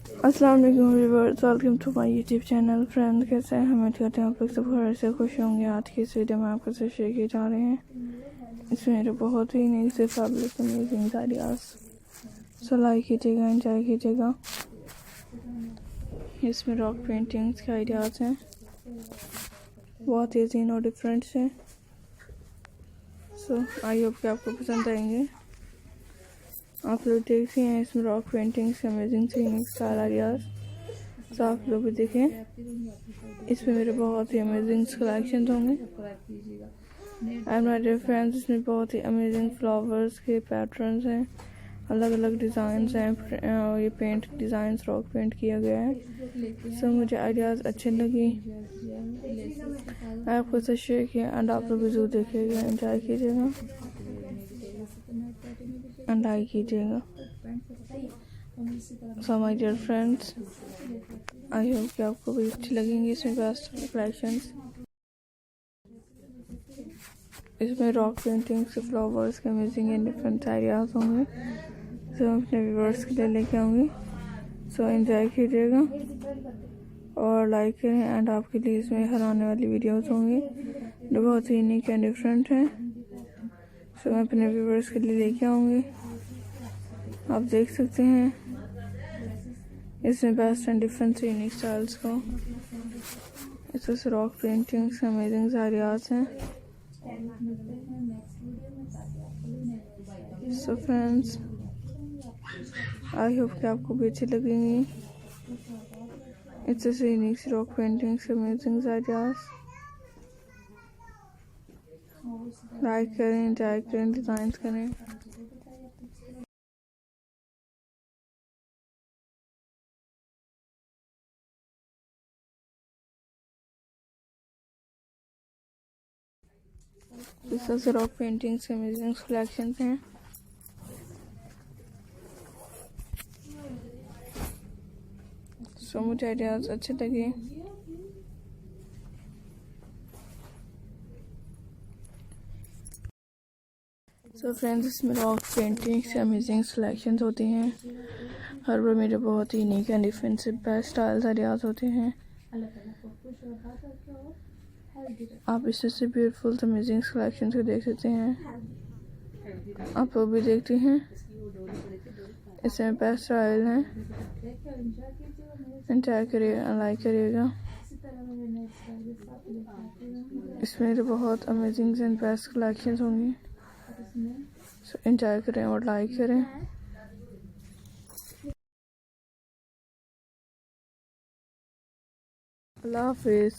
अस्सलाम वालेकुम viewers, welcome to my YouTube channel. Friend, कैसे हैं? उम्मीद करते हैं आप लोग सब घर से खुश होंगे। आज की इस वीडियो में आपके साथ शेयर किए जा रहे हैं इसमें मेरे बहुत ही नई से fabulous amazing ideas. So like कीजिएगा, एंजॉय कीजिएगा। इसमें रॉक पेंटिंग्स के आइडियाज़ हैं, बहुत ही अजीब और डिफरेंट हैं। सो आई होप कि आपको पसंद आएंगे। आप लोग देखते हैं इसमें rock paintings amazing scenic style ideas. So आप लोग भी देखें, इसमें मेरे बहुत ही अमेजिंग कलेक्शन होंगे। एंड माय डियर फ्रेंड्स, इसमें बहुत ही अमेजिंग फ्लावर्स के पैटर्न्स हैं, अलग अलग डिज़ाइंस हैं। ये पेंट डिज़ाइंस रॉक पेंट किया गया है। सो मुझे आइडियाज़ अच्छे लगी, आपको साथ शेयर किया। एंड आप लोग भी जरूर देखिएगा, एंजॉय कीजिएगा एंड लाइक कीजिएगा। So my dear friends, I hope कि आपको भी अच्छी लगेंगी इसमें बेस्ट कलेक्शंस। इसमें रॉक पेंटिंग्स, फ्लावर्स के अमेजिंग एंड डिफरेंट आइडियाज़ होंगे जो मैं अपने व्यूअर्स के लिए लेके आऊँगी। सो एंजॉय कीजिएगा और लाइक करें। एंड आपके लिए इसमें हर आने वाली वीडियोस होंगी जो बहुत ही यूनिक एंड डिफरेंट हैं। सो मैं अपने व्यूअर्स के लिए लेके आऊँगी, आप देख सकते हैं इसमें best and different unique styles को। इसमें रॉक पेंटिंग्स अमेजिंग आइडियाज़ हैं। सो फ्रेंड्स, आई होप कि आपको भी अच्छी लगेंगी। It's unique rock paintings amazing ideas. Like करें, एंजॉय करें, डिज़ाइन करें। इस तरह से रॉक पेंटिंग्स के अमेजिंग कलेक्शन हैं। सो मुझे आइडियाज़ अच्छे लगे। सो फ्रेंड्स, इसमें रॉक पेंटिंग्स के अमेजिंग कलेक्शन होती हैं। हर बार मेरे बहुत ही यूनिक एंड डिफरेंट से बेस्ट स्टाइल्स आइडियाज़ होते हैं। आप इस तरह से ब्यूटीफुल अमेजिंग कलेक्शन को देख सकते हैं। आप वो भी देखते हैं, इसमें बेस्ट स्टाइल हैं। एंजॉय करिएगा, लाइक करिएगा। इसमें मेरे बहुत अमेजिंग एंड बेस्ट कलेक्शन होंगी। सो एंजॉय करें और लाइक करें। अल्लाह हाफिज़।